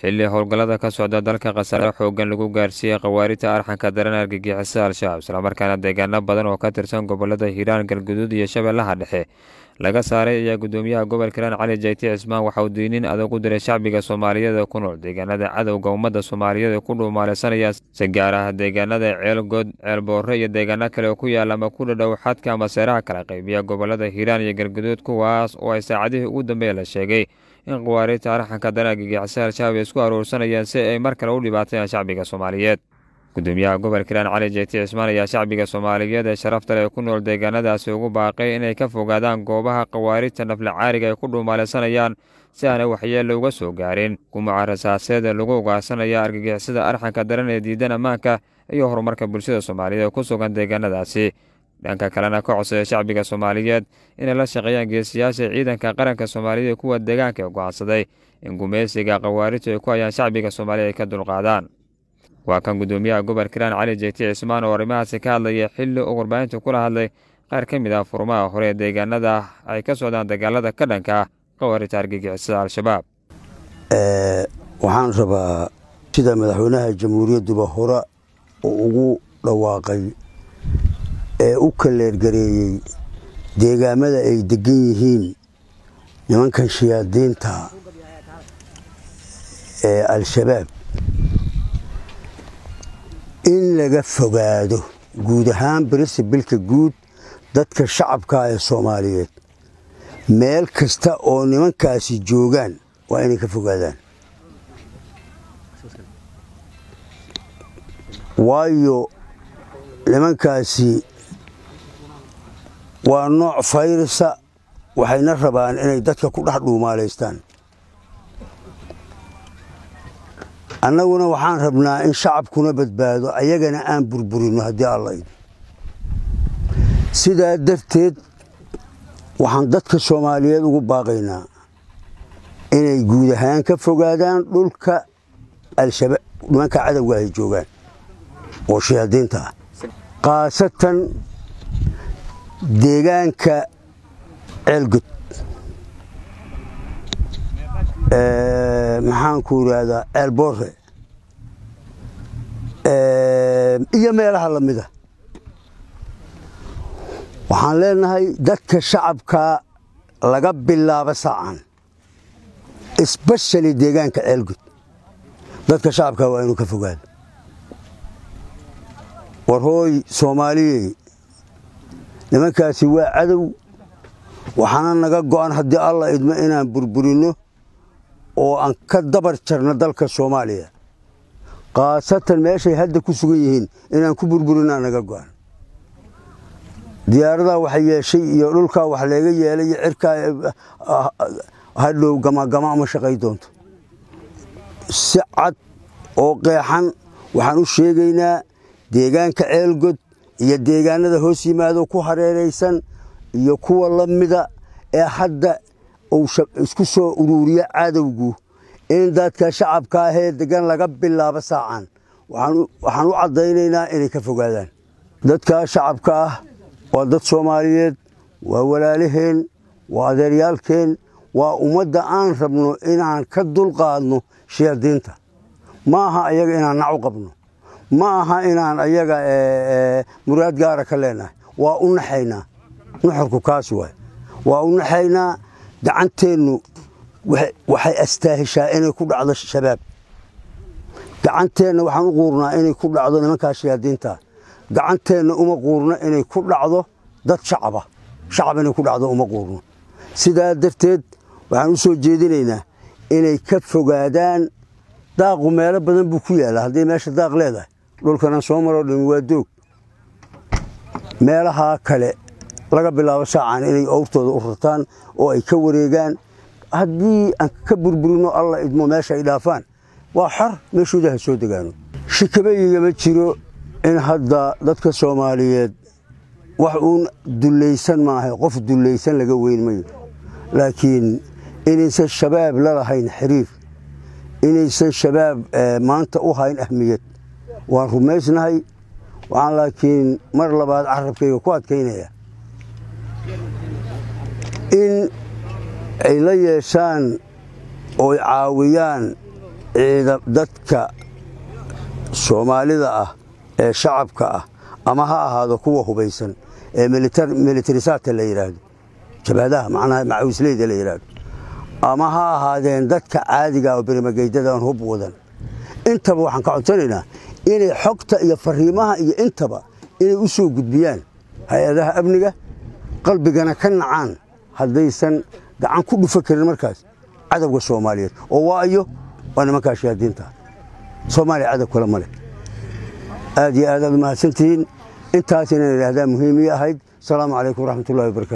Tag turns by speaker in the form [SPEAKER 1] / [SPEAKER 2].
[SPEAKER 1] xilli howlgallada ka socda dalka khasaare xooggan lagu gaarsiiyey khawaarijta arxanka daran argagixisada al-shabaab islamarkaana deegaano badan oo ka tirsan gobolada hiiraan galguduud iyo shabeellaha dhexe laga saaray ayaa gudoomiyaha gobolka hiiraan cali jayti cismaan waxa uu diiniin adag u diray shacbiga soomaaliyeed ee ku nool deegaanada cadowga ummadda soomaaliyeed ee ku dhuumaaleysanaya si gaar ah deegaanada ceelgood ceelboorre iyo deegaano kale oo ku yaala ama ku dhadhow xadka ama seeraha kala qaybiya gobolada hiiraan iyo galguduud kuwaas oo ay saacadihii ugu dambeeya la sheegay in khawaarijta arxanka daran argagixisada al-shabaab ay isku aruursanayaan si ay mar kale u dhibaateeyaan shacbiga soomaaliyeed gudoomiyaha gobolka hiiraan cali jayti cismaan ayaa shacbiga soomaaliyeed ee sharafta leh ee ku nool deegaanadaasi ugu baaqay inay ka fogaadaan goobaha khawaarijta nafla caariga ay ku dhuumaaleysanayaan si aanay waxyeello uga soo gaarin gumuca rasaaseed ee lagu ugaarsanaya argagixisada arxanka daran ee diidan ammaanka iyo horumarka bulshada soomaaliyeed ee ku sugan deegaanadaasi dhanka kalena ka codsaya shacbiga soomaaliyeed inay la shaqeeyaan geesiyaasha ciidanka qaranka soomaaliyeed ee kuwa deegaanka ee go'aansaday in gumaysiga khawaarijtu ay ku hayaan shacbiga soomaaliyeed ay ka dulqaadaan waa kan gudoomiyaha gobolka hiiraan cali jayti cismaan oo arrimahaasi ka hadlaya xilli uu warbaahinta kula hadlay qaar ka mid ah furmaha hore ee deegaanada ay ka socdaan dagaalada ka dhanka ah khawaarijta argagixisada al-shabaab
[SPEAKER 2] waxaan rabaa sida madaxweynaha jamhuuriyadduba hore oo ugu dhawaaqay ee u kaleergareeyey deegaamada ay degan yihiin nimankan shayaadiinta ee al-shabaab in laga fogaado guud ahaan barisabilka guud dadka shacabka ee soomaaliyeed meel kasta oo nimankaasi joogaan waa inay ka fogaadaan waayo nimankaasi waa nooc fayrisa waxayna rabaan inay dadka ku dhex dhuumaalaystaan annaguna waxaan rabnaa in shacabkuna badbaado ayagana aan burburino haddii alla idin sidaa darteed waxaan dadka soomaaliyeed ugu baaqaynaa inay guud ahaan ka fogaadaan dhulka al-shabaab nimanka cadowga ay joogaan oo shayaadiinta ah khaasatan deegaanka ceelgud maxaanku idhaahdaa ceelboorre iyo meelaha lamida waxaan leenahay dadka shacabka laga bilaabo saacan especially deegaanka ceelgud dadka shacabka waa inuu ka fogaado war hooy soomaaliyey nimankaasi waa cadow waxaana naga go'an haddii alla idmo inaan burburinno oo aan ka dabar jarno dalka soomaaliya khaasatan meeshay hadda ku sugan yihiin inaan ku burburinaa naga go'an diyaaradaa waxa yeeshay iyo dhulkaa wax leega yeelay iyo cirkaa hadhow gamagama ama shaqay doonto si cad oo qeexan waxaan u sheegaynaa deegaanka ceelgod iyo deegaanada hoos yimaado ku hareeraysan iyo kuwa la mida ee hadda uu isku soo uruuriya cadowgu in dadka shacabka ahee degan laga bilaabo saacan waxaan u caddaynaynaa inay ka fogaadaan dadka shacabka ah waa dad soomaaliyeed waa walaalaheen waa adeeryaalkeen waa ummadda aan rabno inaan ka dulqaadno shayaadiinta ma aha ayaga inaan nac u qabno ma aha inaan ayaga muraad gaara ka leenahay waa u naxaynaa nuxurku kaas waay waa u naxaynaa gacanteennu waxay astaahishaa inay ku dhacdo shabaab gacanteenna waxaan u quurnaa inay ku dhacdo nimankaa shayaadiinta gacanteenna uma quurno inay ku dhacdo dad shacab inay ku dhacdo uma quurno sidaa darteed waxaan u soo jeedinaynaa inay ka fogaadaan daaqu meelo badan buu ku yaallaa hadday meesha daaq leedahay dhulkanan soo maroo dhami waa doog meelahaa kale laga bilaabo saacan inay owrtooda u rartaan oo ay ka wareegaan haddii aan ka burburino alla idmo meesha ay dhaafaan waa xor meeshooda ha soo degaano shikabayigama jiro in hadda dadka soomaaliyeed wax uun dullaysan maahay qof dullaysan laga weyn mayo laakiin inaysan shabaab la lahayn xiriir inaysan shabaab maanta u hayn ahmiyad waan rumaysnahay waxaan laakiin mar labaad carabkayga ku adkaynaya in ay la yeeshaan oo ay caawiyaan dadka Soomaalida ah ee shacabka ah ama ha ahaado kuwa hubaysan ee militarisaadka la yiraahdo jabhadaha macnaha macawisleyda la yiraahdo ama ha ahaadeen dadka caadiga ah oo barnaamijyada aan hub wadan intaba waxaan ka codsanaynaa inay xogta iyo fariimaha iyo intaba inay u soo gudbiyaan hay'adaha amniga qalbigana ka nacaan haddaysan gacan ku dhufan karin markaas cadawga Soomaaliyeed oo waayo nimanka shahaadiinta Soomaaliya cadab kala male aad iyo aad mahadsantiin intaas inay yiraahdaan muhiim yahay. Assalaamu calaykum waraxmatullaahi wabarakaatuh.